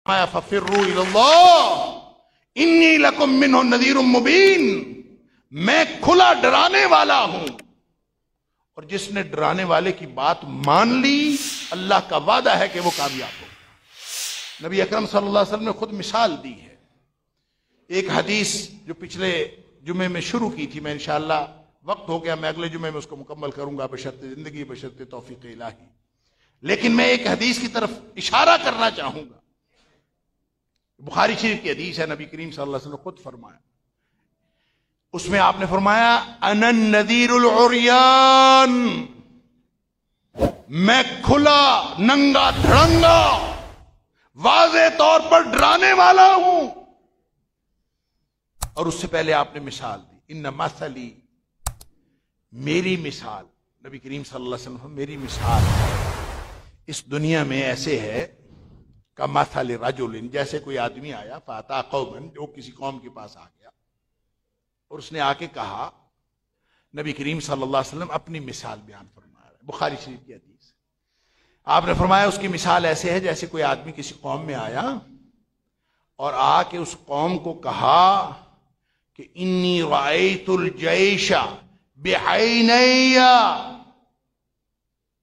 ففروا الی اللہ انی لکم منہ نذیر مبین، میں کھلا ڈرانے والا ہوں، اور جس نے ڈرانے والے کی بات مان لی اللہ کا وعدہ ہے کہ وہ کامیاب ہو۔ نبی اکرم صلی اللہ علیہ وسلم نے خود مثال دی ہے۔ ایک حدیث جو پچھلے جمعے میں شروع کی تھی، میں انشاءاللہ وقت ہو گیا، میں اگلے جمعے میں اس کو مکمل کروں گا بشرط زندگی، بشرط توفیق الہی، لیکن میں ایک حدیث کی طرف اشارہ کرنا چاہوں گا۔ بخاری شریف کی حدیث ہے، نبی کریم صلی اللہ علیہ وسلم نے خود فرمایا، اس میں آپ نے فرمایا انا النذیر العریان، میں کھلا ننگا دھڑنگا واضح طور پر ڈرانے والا ہوں۔ اور اس سے پہلے آپ نے مثال دی، ان مثلی، میری مثال، نبی کریم صلی اللہ علیہ وسلم میری مثال اس دنیا میں ایسے ہے کمثل رجل، جیسے کوئی آدمی آیا فاتا قوما، جو کسی قوم کے پاس آ گیا اور اس نے آ کے کہا، نبی کریم صلی اللہ علیہ وسلم اپنی مثال بیان فرما رہے ہیں، بخاری شریف کی حدیث، آپ نے فرمایا اس کی مثال ایسے ہے جیسے کوئی آدمی کسی قوم میں آیا اور آ کے اس قوم کو کہا کہ انی رأیت الجیش بعینی،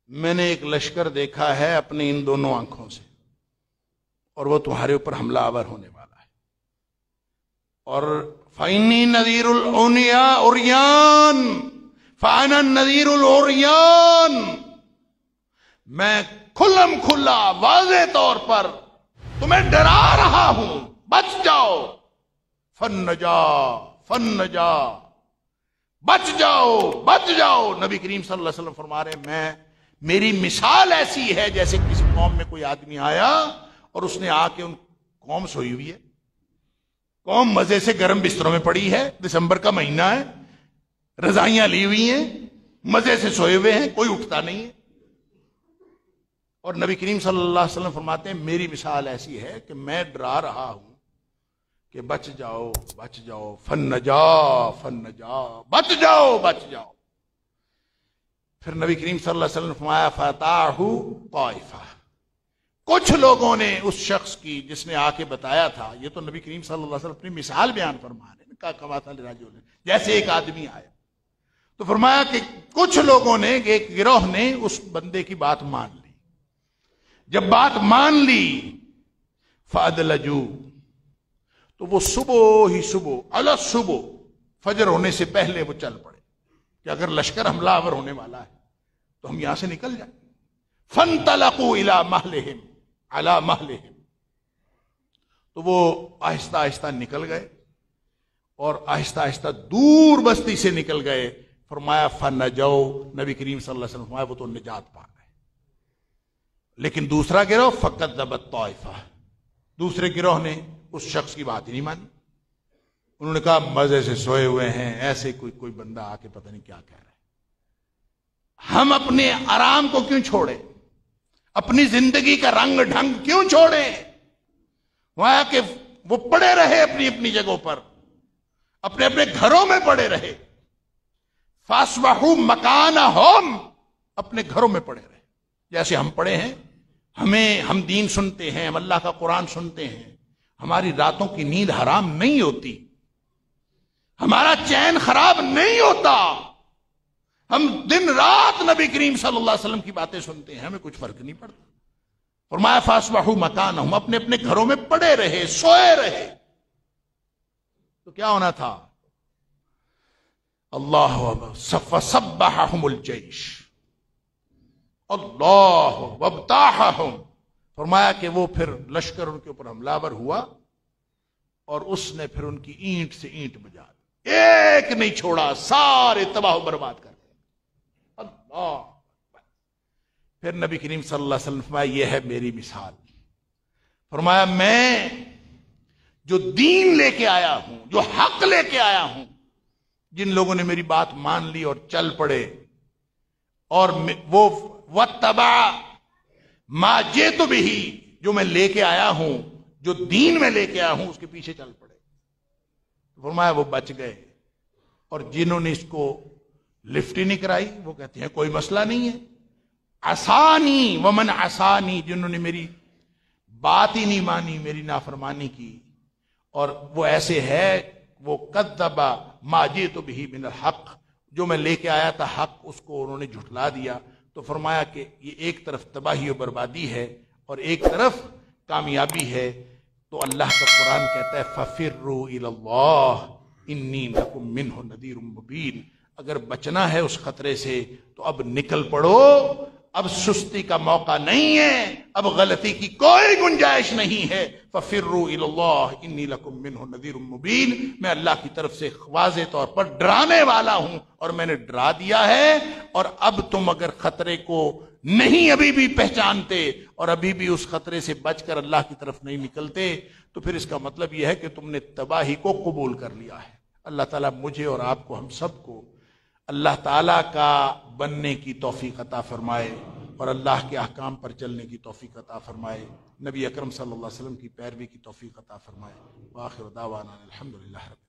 میں نے ایک لشکر دیکھا ہے اپنے ان دونوں آنکھوں سے، اور وہ تمہارے اوپر حملہ آور ہونے والا ہے، اور فَإِنِّي نَذِيرُ الْعُرْيَانِ فَأَنَا النَّذِيرُ الْعُرْيَانِ، میں کھلم کھلا واضح طور پر تمہیں ڈرا رہا ہوں، بچ جاؤ، فَالنَّجَا فَالنَّجَا، بچ جاؤ بچ جاؤ۔ نبی کریم صلی اللہ علیہ وسلم فرما رہے ہیں میری مثال ایسی ہے جیسے کسی قوم میں کوئی آدمی آیا اور اس نے آ کے ان قوم سوئی ہوئی ہے، قوم مزے سے گرم بستروں میں پڑی ہے، دسمبر کا مہینہ ہے، رضائیاں لی ہوئی ہیں، مزے سے سوئے ہوئے ہیں، کوئی اٹھتا نہیں ہے، اور نبی کریم صلی اللہ علیہ وسلم فرماتے ہیں میری مثال ایسی ہے کہ میں ڈرا رہا ہوں کہ بچ جاؤ بچ جاؤ، فَالنَّجَا فَالنَّجَا، بچ جاؤ بچ جاؤ۔ پھر نبی کریم صلی اللہ علیہ وسلم نے فرمایا فَأَتَاهُ طَائِفَةٌ، کچھ لوگوں نے اس شخص کی جس نے آ کے بتایا تھا، یہ تو نبی کریم صلی اللہ علیہ وسلم اپنی مثال بیان فرما رہے ہیں، کمثل رجل، جیسے ایک آدمی آیا تو فرمایا کہ کچھ لوگوں نے، ایک گروہ نے اس بندے کی بات مان لی، جب بات مان لی فَأَدْلَجُوا، تو وہ صبح ہی صبح علی صبح فجر ہونے سے پہلے وہ چل پڑے کہ اگر لشکر حملہ آور ہونے والا ہے تو ہم یہاں سے نکل جائیں۔ فَانْطَلَقُوا إِلَى مَهْلِهِمْ عَلَى مَهْلِهِمْ، تو وہ آہستہ آہستہ نکل گئے اور آہستہ آہستہ دور بستی سے نکل گئے۔ فرمایا فَنَجَوْا، نبی کریم صلی اللہ علیہ وسلم فرمایا وہ تو نجات پا گئے، لیکن دوسرا گروہ فَكَذَّبَتْ طَائِفَةٌ، دوسرے گروہ نے اس شخص کی بات ہی نہیں مانی، انہوں نے کہا مزے سے سوئے ہوئے ہیں، ایسے کوئی بندہ آ کے پتہ نہیں کیا کہہ رہا ہے، ہم اپنے آرام کو کیوں چھوڑیں، اپنی زندگی کا رنگ ڈھنگ کیوں چھوڑیں، وہاں کہ وہ پڑے رہے اپنی اپنی جگہوں پر، اپنے اپنے گھروں میں پڑے رہے، فَأَصْبَحُوا مَكَانَهُمْ، اپنے گھروں میں پڑے رہے، جیسے ہم پڑے ہیں، ہم دین سنتے ہیں، ہم اللہ کا قرآن سنتے ہیں، ہماری راتوں کی نیند حرام نہیں ہوتی، ہمارا چین خراب نہیں ہوتا، ہم دن رات نبی کریم صلی اللہ علیہ وسلم کی باتیں سنتے ہیں، ہمیں کچھ فرق نہیں پڑتا۔ فرمایا فَأَصْبَحُوا مَكَانَهُمْ، اپنے اپنے گھروں میں پڑے رہے، سوئے رہے، تو کیا ہونا تھا؟ اللہ فَصَبَّحَهُمُ الْجَيْشُ، اللہ وَابْتَاحَهُمْ، فرمایا کہ وہ پھر لشکر ان کے اوپر حملہ آور ہوا اور اس نے پھر ان کی اینٹ سے اینٹ بجا دی، ایک نہیں چھوڑا، سارے تباہ و برباد کر دیا۔ اللہ، پھر نبی کریم صلی اللہ علیہ وسلم فرمایا یہ ہے میری مثال، فرمایا میں جو دین لے کے آیا ہوں، جو حق لے کے آیا ہوں، جن لوگوں نے میری بات مان لی اور چل پڑے، اور وہ وَاتَّبَعَ مَا جِئْتُ بِهِ، جو میں لے کے آیا ہوں، جو دین میں لے کے آیا ہوں، اس کے پیچھے چل پڑے، فرمایا وہ بچ گئے، اور جنہوں نے اس کو لفٹ ہی نہیں کرائی وہ کہتے ہیں کوئی مسئلہ نہیں ہے، عصانی ومن عصانی، جنہوں نے میری بات ہی نہیں مانی میری نافرمانی کی، اور وہ ایسے ہے وہ کذب ما جئت بہ من الحق، جو میں لے کے آیا تھا حق اس کو انہوں نے جھٹلا دیا. تو فرمایا کہ یہ ایک طرف تباہی و بربادی ہے اور ایک طرف کامیابی ہے. تو اللہ کا قرآن کہتا ہے فَفِرُّوا إِلَى اللَّهِ إِنِّي لَكُم مِّنْهُ نَذِيرٌ مُّبِينٌ. اگر بچنا ہے اس خطرے سے تو اب نکل پڑو، اب سستی کا موقع نہیں ہے، اب غلطی کی کوئی گنجائش نہیں ہے. فَفِرُّوا إِلَى اللَّهِ إِنِّي لَكُم مِّنْهُ نَذِيرٌ مُّبِينٌ. میں اللہ کی طرف سے واضح طور پر ڈرانے والا ہوں اور میں نے ڈرا دیا ہے. اور اب تم اگر خطرے کو نہیں ابھی بھی پہچانتے اور ابھی بھی اس خطرے سے بچ کر اللہ کی طرف نہیں نکلتے تو پھر اس کا مطلب یہ ہے کہ تم نے تباہی کو قبول کر لیا ہے. اللہ تعالیٰ مجھے اور آپ کو، ہم سب کو اللہ تعالیٰ کا بننے کی توفیق عطا فرمائے اور اللہ کے احکام پر چلنے کی توفیق عطا فرمائے، نبی اکرم صلی اللہ علیہ وسلم کی پیروی کی توفیق عطا فرمائے. وآخر دعوانا الحمدللہ رب